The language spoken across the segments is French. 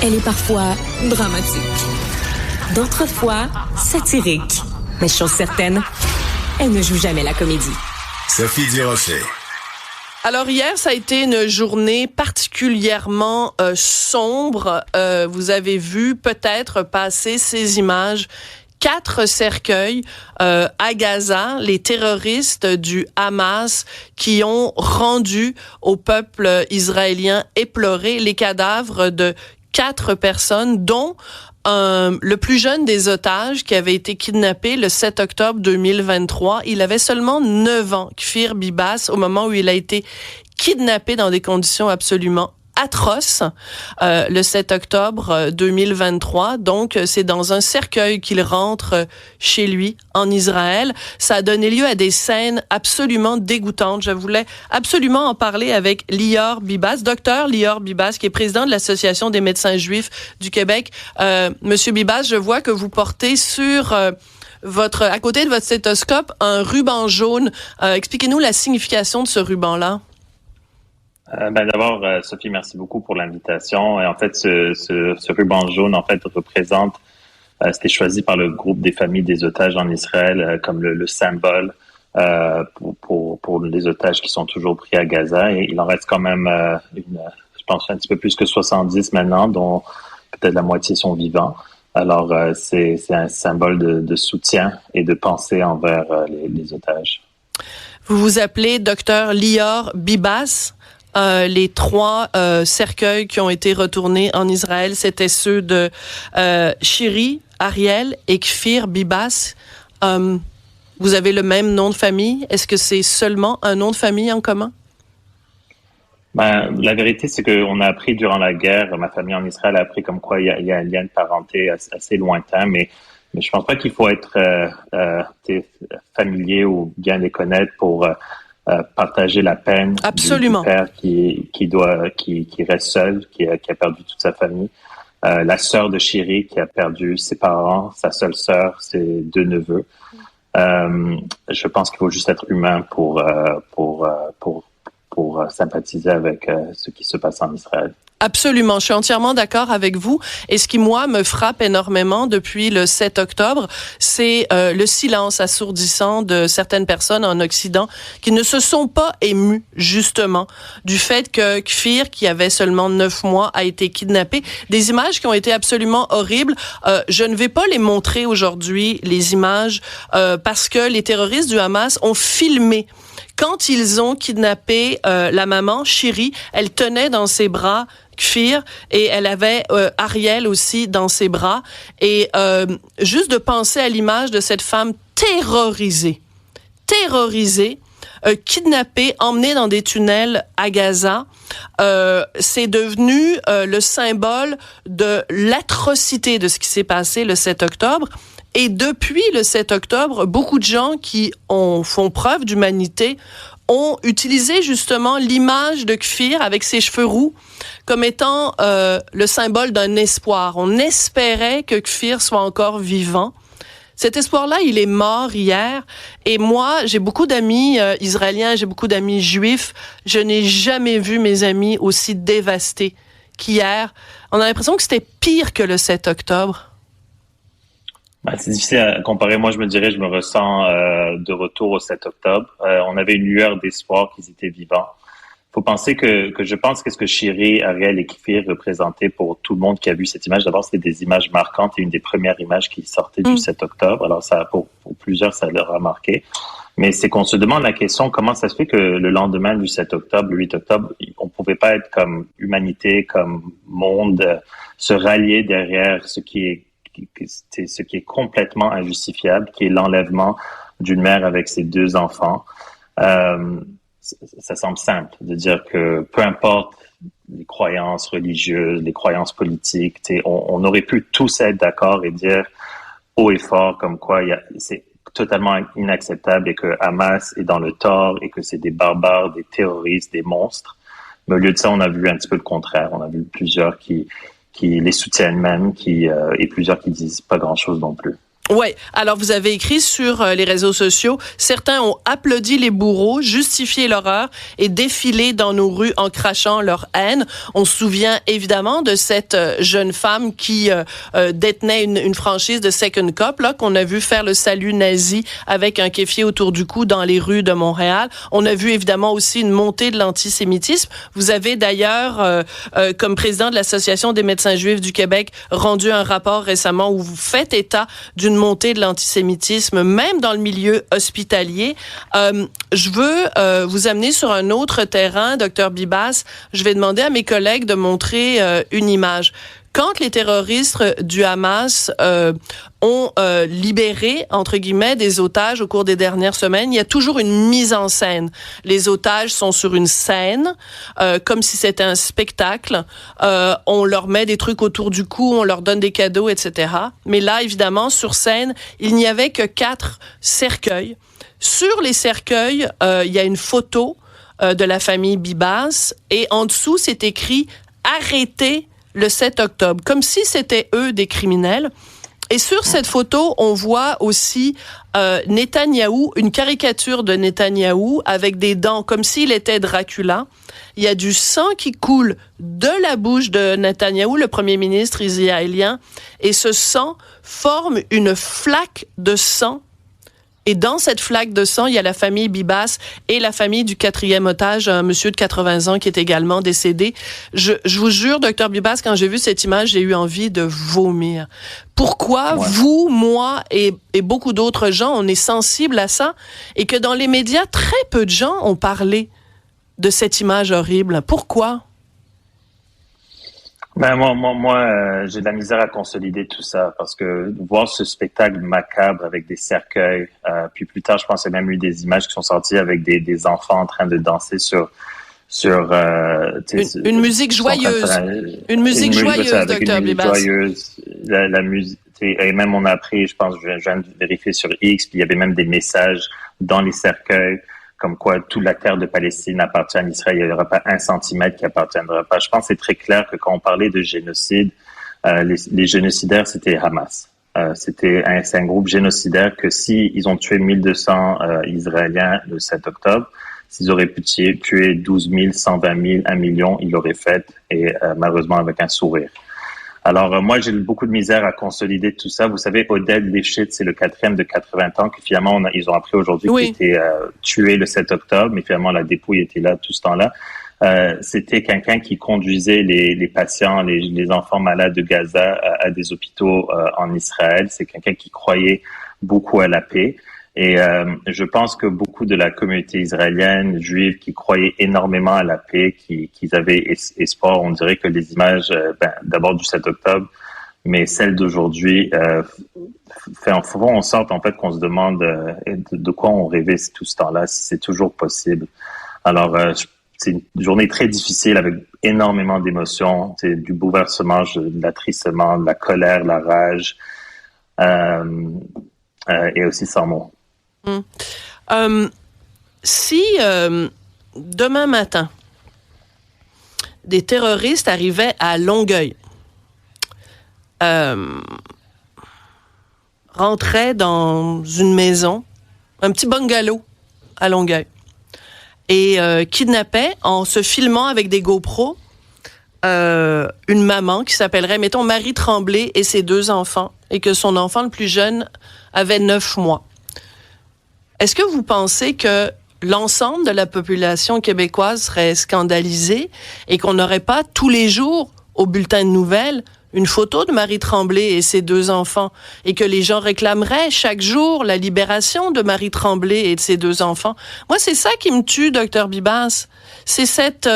Elle est parfois dramatique, d'autres fois satirique. Mais chose certaine, elle ne joue jamais la comédie. Sophie Durocher. Alors hier, ça a été une journée particulièrement sombre. Vous avez vu peut-être passer ces images. 4 cercueils à Gaza, les terroristes du Hamas qui ont rendu au peuple israélien éploré les cadavres de 4 personnes, dont le plus jeune des otages qui avait été kidnappé le 7 octobre 2023. Il avait seulement 9 ans, Kfir Bibas, au moment où il a été kidnappé dans des conditions absolument atroce, le 7 octobre 2023. Donc, c'est dans un cercueil qu'il rentre chez lui en Israël. Ça a donné lieu à des scènes absolument dégoûtantes. Je voulais absolument en parler avec Lior Bibas, docteur Lior Bibas, qui est président de l'Association des médecins juifs du Québec. Monsieur Bibas, je vois que vous portez sur à côté de votre stéthoscope un ruban jaune. Expliquez-nous la signification de ce ruban-là. D'abord, Sophie, merci beaucoup pour l'invitation. Et en fait, ce ruban jaune, en fait, représente, c'était choisi par le groupe des familles des otages en Israël comme le symbole pour les otages qui sont toujours pris à Gaza. Et il en reste quand même, je pense, un petit peu plus que 70 maintenant, dont peut-être la moitié sont vivants. Alors, c'est un symbole de soutien et de pensée envers les otages. Vous vous appelez docteur Lior Bibas. Les 3 cercueils qui ont été retournés en Israël, c'était ceux de Shiri, Ariel et Kfir Bibas. Vous avez le même nom de famille. Est-ce que c'est seulement un nom de famille en commun? La vérité, c'est qu'on a appris durant la guerre, ma famille en Israël a appris comme quoi il y a un lien de parenté assez lointain, mais je pense pas qu'il faut être familier ou bien les connaître pour partager la peine. Absolument. Du père qui reste seul, qui a perdu toute sa famille. La sœur de Shiri qui a perdu ses parents, sa seule sœur, ses 2 neveux. Je pense qu'il faut juste être humain pour sympathiser avec ce qui se passe en Israël. Absolument, je suis entièrement d'accord avec vous. Et ce qui, moi, me frappe énormément depuis le 7 octobre, c'est le silence assourdissant de certaines personnes en Occident qui ne se sont pas émues, justement, du fait que Kfir, qui avait seulement 9 mois, a été kidnappé. Des images qui ont été absolument horribles. Je ne vais pas les montrer aujourd'hui, les images, parce que les terroristes du Hamas ont filmé. Quand ils ont kidnappé la maman, Shiri, elle tenait dans ses bras Kfir et elle avait Ariel aussi dans ses bras. Et juste de penser à l'image de cette femme terrorisée, kidnappée, emmenée dans des tunnels à Gaza, c'est devenu le symbole de l'atrocité de ce qui s'est passé le 7 octobre. Et depuis le 7 octobre, beaucoup de gens qui font preuve d'humanité ont utilisé justement l'image de Kfir avec ses cheveux roux comme étant le symbole d'un espoir. On espérait que Kfir soit encore vivant. Cet espoir-là, il est mort hier. Et moi, j'ai beaucoup d'amis israéliens, j'ai beaucoup d'amis juifs. Je n'ai jamais vu mes amis aussi dévastés qu'hier. On a l'impression que c'était pire que le 7 octobre. C'est difficile à comparer. Moi, je me ressens de retour au 7 octobre. On avait une lueur d'espoir qu'ils étaient vivants. Faut penser que je pense qu'est-ce que Shiri, Ariel et Kfir représentaient pour tout le monde qui a vu cette image. D'abord, c'était des images marquantes et une des premières images qui sortaient du 7 octobre. Alors, ça, pour plusieurs, ça leur a marqué. Mais c'est qu'on se demande la question, comment ça se fait que le lendemain du 7 octobre, le 8 octobre, on pouvait pas être comme humanité, comme monde, se rallier derrière ce qui est complètement injustifiable, qui est l'enlèvement d'une mère avec ses 2 enfants. Ça semble simple de dire que peu importe les croyances religieuses, les croyances politiques, on aurait pu tous être d'accord et dire haut et fort comme quoi c'est totalement inacceptable et que Hamas est dans le tort et que c'est des barbares, des terroristes, des monstres. Mais au lieu de ça, on a vu un petit peu le contraire. On a vu plusieurs qui les soutiennent même, et plusieurs qui disent pas grand-chose non plus. Ouais. Alors, vous avez écrit sur les réseaux sociaux, certains ont applaudi les bourreaux, justifié l'horreur et défilé dans nos rues en crachant leur haine. On se souvient évidemment de cette jeune femme qui détenait une franchise de Second Cup, là, qu'on a vu faire le salut nazi avec un kéfier autour du cou dans les rues de Montréal. On a vu évidemment aussi une montée de l'antisémitisme. Vous avez d'ailleurs, comme président de l'Association des médecins juifs du Québec, rendu un rapport récemment où vous faites état d'une montée de l'antisémitisme, même dans le milieu hospitalier. Je veux vous amener sur un autre terrain, Dr Bibas. Je vais demander à mes collègues de montrer une image. Quand les terroristes du Hamas ont libéré, entre guillemets, des otages au cours des dernières semaines, il y a toujours une mise en scène. Les otages sont sur une scène, comme si c'était un spectacle. On leur met des trucs autour du cou, on leur donne des cadeaux, etc. Mais là, évidemment, sur scène, il n'y avait que 4 cercueils. Sur les cercueils, il y a une photo de la famille Bibas et en dessous, c'est écrit « Arrêtez le 7 octobre », comme si c'était eux des criminels. Et sur cette photo, on voit aussi Netanyahou, une caricature de Netanyahou avec des dents comme s'il était Dracula. Il y a du sang qui coule de la bouche de Netanyahou, le premier ministre israélien, et ce sang forme une flaque de sang. Et dans cette flaque de sang, il y a la famille Bibas et la famille du 4e otage, un monsieur de 80 ans qui est également décédé. Je vous jure, Dr Bibas, quand j'ai vu cette image, j'ai eu envie de vomir. Pourquoi vous, moi et beaucoup d'autres gens, on est sensibles à ça et que dans les médias, très peu de gens ont parlé de cette image horrible? Pourquoi? Ben moi, j'ai de la misère à consolider tout ça parce que voir ce spectacle macabre avec des cercueils, puis plus tard, je pense qu'il y a même eu des images qui sont sorties avec des enfants en train de danser sur une musique joyeuse, une musique joyeuse, Dr Bibas. La musique, et même on a appris, je pense, je viens de vérifier sur X, puis il y avait même des messages dans les cercueils comme quoi toute la terre de Palestine appartient à Israël, il n'y aura pas 1 centimètre qui appartiendra pas. Je pense que c'est très clair que quand on parlait de génocide, les génocidaires, c'était Hamas. C'est un groupe génocidaire que si ils ont tué 1200 Israéliens le 7 octobre, s'ils auraient pu tuer 12 000, 120 000, 1 million, ils l'auraient fait, et malheureusement avec un sourire. Alors, moi, j'ai beaucoup de misère à consolider tout ça. Vous savez, Oded Lifshitz, c'est le 4e de 80 ans que finalement, ils ont appris aujourd'hui qu'il était tué le 7 octobre, mais finalement, la dépouille était là tout ce temps-là. C'était quelqu'un qui conduisait les patients, les enfants malades de Gaza à des hôpitaux en Israël. C'est quelqu'un qui croyait beaucoup à la paix. Et je pense que beaucoup de la communauté israélienne, juive, qui croyait énormément à la paix, qu'ils avaient espoir, on dirait que les images, d'abord du 7 octobre, mais celles d'aujourd'hui, font en sorte en fait qu'on se demande de quoi on rêvait tout ce temps-là, si c'est toujours possible. Alors, c'est une journée très difficile avec énormément d'émotions, du bouleversement, de l'attristament, de la colère, la rage, et aussi sans mots. Si demain matin, des terroristes arrivaient à Longueuil, rentraient dans une maison, un petit bungalow à Longueuil, et kidnappaient en se filmant avec des GoPros une maman qui s'appellerait, mettons, Marie Tremblay et ses 2 enfants, et que son enfant le plus jeune avait 9 mois. Est-ce que vous pensez que l'ensemble de la population québécoise serait scandalisée et qu'on n'aurait pas tous les jours au bulletin de nouvelles une photo de Marie Tremblay et ses 2 enfants et que les gens réclameraient chaque jour la libération de Marie Tremblay et de ses 2 enfants? Moi, c'est ça qui me tue, Dr Bibas. C'est cette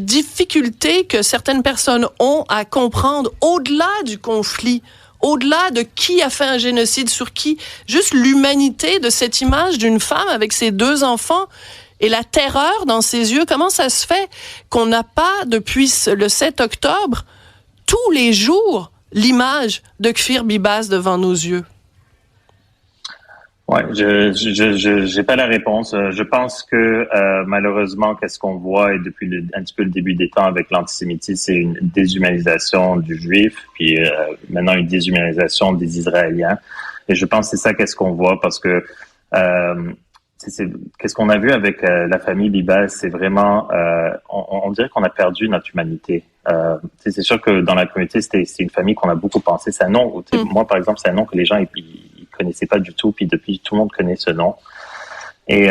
difficulté que certaines personnes ont à comprendre au-delà du conflit, au-delà de qui a fait un génocide sur qui, juste l'humanité de cette image d'une femme avec ses 2 enfants et la terreur dans ses yeux. Comment ça se fait qu'on n'a pas, depuis le 7 octobre, tous les jours, l'image de Kfir Bibas devant nos yeux? Ouais, j'ai pas la réponse. Je pense que malheureusement, qu'est-ce qu'on voit et depuis un petit peu le début des temps avec l'antisémitisme, c'est une déshumanisation du juif, puis maintenant une déshumanisation des Israéliens. Et je pense que c'est ça qu'est-ce qu'on voit parce que qu'est-ce qu'on a vu avec la famille Bibas, c'est vraiment on dirait qu'on a perdu notre humanité. C'est sûr que dans la communauté, c'est une famille qu'on a beaucoup pensé. C'est un nom. Moi, par exemple, c'est un nom que les gens ils connaissaient pas du tout. Puis depuis, tout le monde connaît ce nom. Et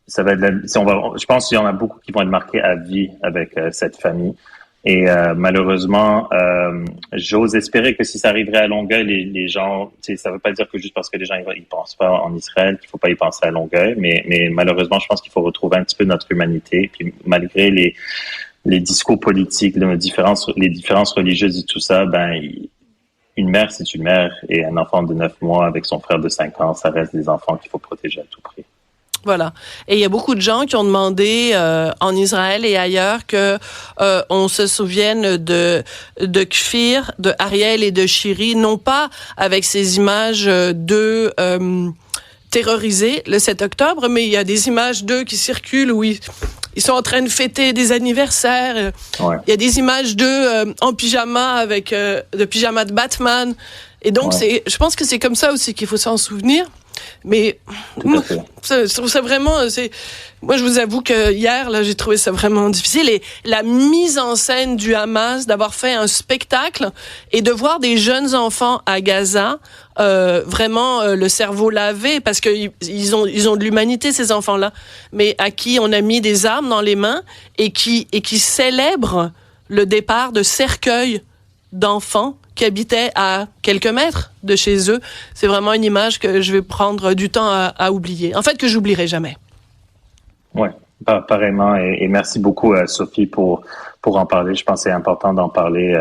ça va être je pense qu'il y en a beaucoup qui vont être marqués à vie avec cette famille. Et malheureusement, j'ose espérer que si ça arriverait à Longueuil, les gens, ça veut pas dire que juste parce que les gens ils pensent pas en Israël qu'il faut pas y penser à Longueuil, mais malheureusement, je pense qu'il faut retrouver un petit peu notre humanité. Puis malgré les discours politiques, les différences religieuses et tout ça, une mère, c'est une mère, et un enfant de 9 mois avec son frère de 5 ans, ça reste des enfants qu'il faut protéger à tout prix. Voilà. Et il y a beaucoup de gens qui ont demandé en Israël et ailleurs que on se souvienne de Kfir, de Ariel et de Shiri, non pas avec ces images d'eux terrorisés le 7 octobre, mais il y a des images d'eux qui circulent où ils sont en train de fêter des anniversaires. Ouais. Il y a des images d'eux en pyjama avec de pyjama de Batman. Et donc je pense que c'est comme ça aussi qu'il faut s'en souvenir. Mais je trouve ça vraiment, moi je vous avoue que hier là j'ai trouvé ça vraiment difficile, et la mise en scène du Hamas, d'avoir fait un spectacle et de voir des jeunes enfants à Gaza vraiment le cerveau lavé, parce que ils ont de l'humanité, ces enfants-là, mais à qui on a mis des armes dans les mains et qui célèbrent le départ de cercueils d'enfants qui habitaient à quelques mètres de chez eux. C'est vraiment une image que je vais prendre du temps à oublier. En fait, que j'oublierai jamais. Oui, pareillement. Et merci beaucoup, Sophie, pour en parler. Je pense que c'est important d'en parler,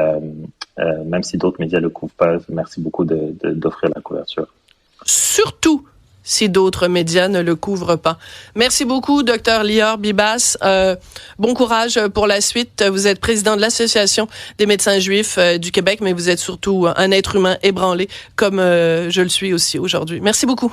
même si d'autres médias ne le couvrent pas. Merci beaucoup d'offrir la couverture. Surtout si d'autres médias ne le couvrent pas. Merci beaucoup, Dr Lior Bibas. Bon courage pour la suite. Vous êtes président de l'Association des médecins juifs du Québec, mais vous êtes surtout un être humain ébranlé, comme je le suis aussi aujourd'hui. Merci beaucoup.